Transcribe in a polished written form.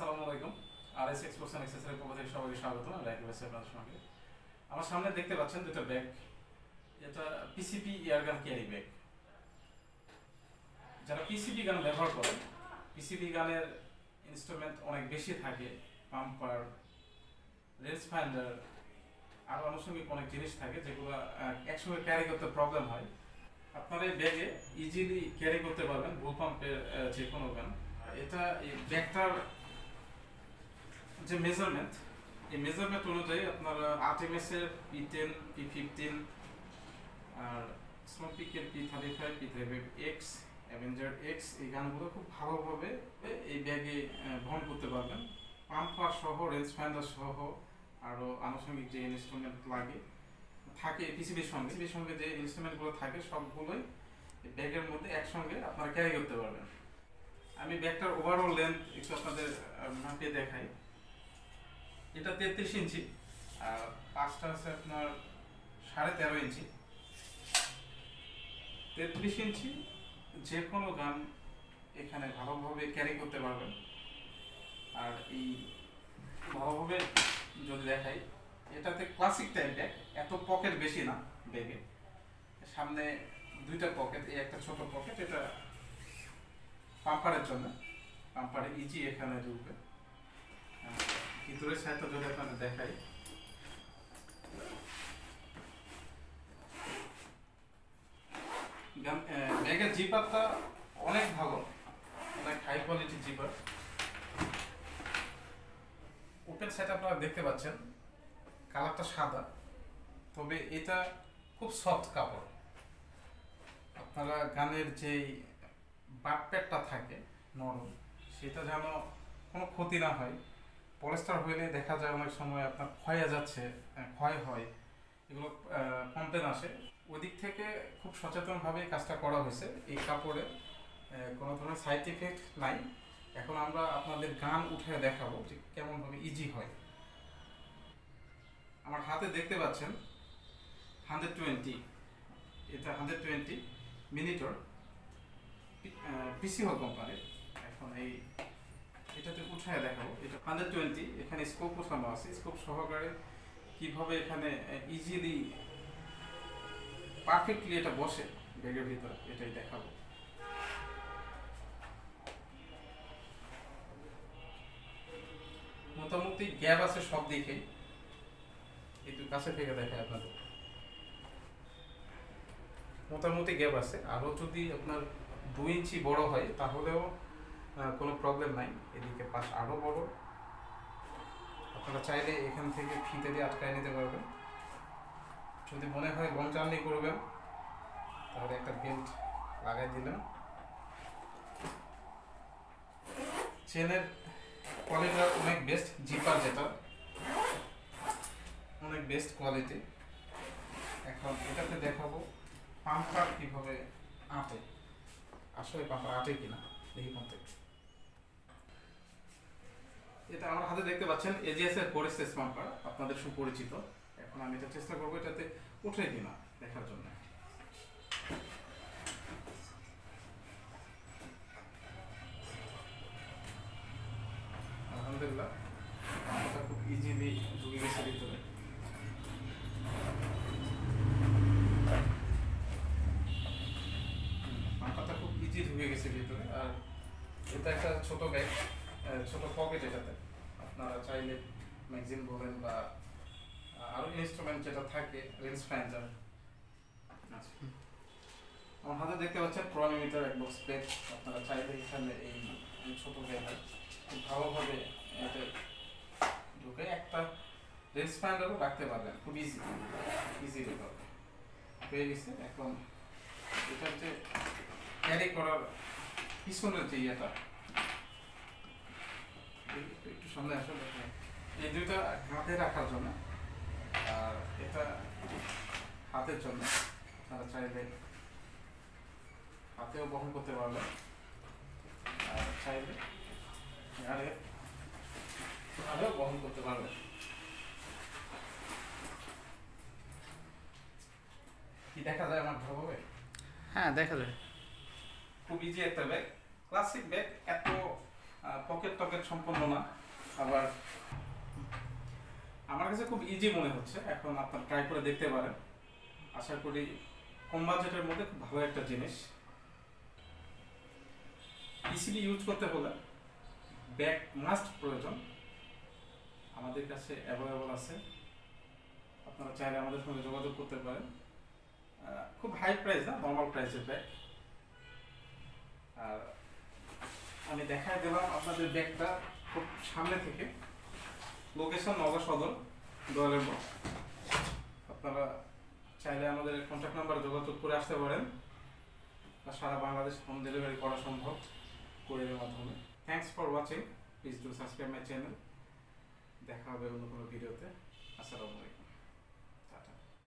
আসসালামু আলাইকুম। RS exports accessories পক্ষ থেকে সবাইকে স্বাগতম। আমি রাকিব আছি আপনাদের সঙ্গে। আমার সামনে দেখতে পাচ্ছেন দুটো ব্যাগ। এটা পিসিপি এয়ারগান ক্যারি ব্যাগ। যারা পিসিপি গান ব্যবহার করেন, পিসিপি গানের ইনস্ট্রুমেন্ট অনেক বেশি থাকে, পাম্পার, রেঞ্জ ফাইন্ডার, আরও আনুষঙ্গিক অনেক জিনিস থাকে যেগুলো একসঙ্গে ক্যারি করতে প্রবলেম হয়। আপনারা এই ব্যাগে ইজিলি ক্যারি করতে পারবেন বুল পাম্পের যে কোনো গান। এটা এই ব্যাগটার যে মেজারমেন্ট, এই মেজারমেন্ট অনুযায়ী আপনারা আর্টেমিসের P10, P15 আর স্নোপিকের P35, P35X, অ্যাভেঞ্জার X এই গানগুলো খুব ভালোভাবে এই ব্যাগে বহন করতে পারবেন। পাম্পার সহ, রেঞ্জ ফাইন্ডার সহ আরও আনুষঙ্গিক যে ইনস্ট্রুমেন্ট লাগে থাকে পিসিবির সঙ্গে যে ইনস্ট্রুমেন্টগুলো থাকে সবগুলোই এই ব্যাগের মধ্যে একসঙ্গে আপনারা ক্যারি করতে পারবেন। আমি ব্যাগটার ওভারঅল লেন্থ একটু আপনাদের মাপিয়ে দেখাই। এটা 33 ইঞ্চি আর পাঁচটা আছে আপনার 13.5 ইঞ্চি। 33 ইঞ্চি যে কোনো গান এখানে ভালোভাবে ক্যারি করতে পারবেন। আর এই ভালোভাবে যদি দেখাই, এটাতে ক্লাসিক টাইপ ব্যাগ, এত পকেট বেশি না ব্যাগে। সামনে দুইটা পকেট, এই একটা ছোট পকেট, এটা পাম্পারের জন্য, পাম্পারে ইজি এখানে ঢুকবে। ভিতরের সাইডটা যদি আপনাদের দেখাই, ব্যাগের জিপারটা অনেক ভালো, অনেক হাই কোয়ালিটির জিপার। ওপেন সাইড আপনারা দেখতে পাচ্ছেন, কালারটা সাদা, তবে এটা খুব সফট কাপড়। আপনারা গানের যেই বাটপ্যাডটা থাকে নরম, সেটা যেন কোনো ক্ষতি না হয়। পলিস্টার হইলে দেখা যায় অনেক সময় আপনার ক্ষয়ে যাচ্ছে, ক্ষয় হয়, এগুলো কমপ্লেন আসে। ওই দিক থেকে খুব সচেতনভাবে কাজটা করা হয়েছে। এই কাপড়ে কোনো ধরনের সাইড ইফেক্ট নাই। এখন আমরা আপনাদের গান উঠে দেখাবো যে কেমনভাবে ইজি হয়। আমার হাতে দেখতে পাচ্ছেন 120, এটা 120 মিনিটর পিসি হল কোম্পানির। এখন এটাতে উঠায় দেখাবো। এটা 120, এখানে স্কোপ উঠানো আছে, স্কোপ সহকারে কিভাবে এখানে ইজিলি পারফেক্টলি এটা বসে ব্যাগের ভিতর, এটাই দেখাবো। মোটামুটি গ্যাপ আছে সব দিকেই, একটু কাছে থেকে দেখায় আপনাদের। মোটামুটি গ্যাপ আছে, আরও যদি আপনার 2 ইঞ্চি বড় হয় তাহলেও কোনো প্রবলেম নাই। এদিকে পাশ আরও বড়, আপনারা চাইলে এখান থেকে ফিতে দিয়ে আটকায় নিতে পারবেন। যদি মনে হয় লং জার্নি করবেন তাহলে একটা বেল্ট লাগাই দিলেন। চেনের কোয়ালিটিটা অনেক বেস্ট, জিপার যেটা অনেক বেস্ট কোয়ালিটি। এখন এটাতে দেখাবো পাম্পার কিভাবে আটে, আসলে পাম্পার আটে কিনা দেখি কোন থেকে। এটা আমার হাতে দেখতে পাচ্ছেন এজিএস এর কোরেসেস পাম্পার, আপনাদের সুপরিচিত। এখন আমি এটা চেষ্টা করবো এটাতে উঠে কিনা দেখার জন্য। আলহামদুলিল্লাহ, পাম্পারটা খুব ইজিলি ঢুকে গেছে ভিতরে। পাম্পারটা খুব ইজি ঢুকে গেছে ভিতরে। আর এটা একটা ছোট ব্যাগ, ছোট পকেট। এটাতে আপনারা চাইলে ম্যাগজিন বলেন বা আরও ইনস্ট্রুমেন্ট যেটা থাকে, রেঞ্জ ফাইন্ডার আছে। আমার হাতে দেখতে পাচ্ছেন ক্রোনোমিটার এক বক্স ব্যাগ। আপনারা চাইলে এখানে এই ছোট ব্যাগে খুব ভালোভাবে এটা ঢুকে একটা রেঞ্জ ফাইন্ডারও রাখতে পারবেন, খুব ইজিলি পাবেন। হয়ে গেছে। এখন এটার যে ক্যারি করার পিছনের যে ইয়েটা, একটু সামনে আসলে এই দুইটা হাতে রাখার জন্য, আর এটা হাতের জন্য। আপনারা চাইলে হাতেও বহন করতে পারবেন, আর চাইলে আরেও বহন করতে পারবেন। কি দেখা যায় আমার ভালোভাবে? হ্যাঁ, দেখা যায়। খুব ইজি একটা ব্যাগ, ক্লাসিক ব্যাগ। এত পকেট টকেট সম্পন্ন না, আবার আমার কাছে খুব ইজি মনে হচ্ছে। এখন আপনার ট্রাই করে দেখতে পারেন, আশা করি কম বাজেটের মধ্যে খুব ভালো একটা জিনিস। ইসিলি ইউজ করতে হলে ব্যাগ মাস্ট প্রয়োজন, আমাদের কাছে অ্যাভেলেবল আছে, আপনারা চাইলে আমাদের সঙ্গে যোগাযোগ করতে পারেন। খুব হাই প্রাইস না, নর্মাল প্রাইসের ব্যাগ। আর আমি দেখাই দিলাম আপনাদের ব্যাগটা খুব সামনে থেকে। লোকেশন নওগাঁ সদর, দোয়ালের মোড়। আপনারা চাইলে আমাদের কন্ট্যাক্ট নাম্বারে যোগাযোগ করে আসতে পারেন, আর সারা বাংলাদেশ হোম ডেলিভারি করা সম্ভব কুরিয়ারের মাধ্যমে। Thanks for watching, please do subscribe my channel. দেখা হবে অন্য কোনো ভিডিওতে। আসসালামু আলাইকুম।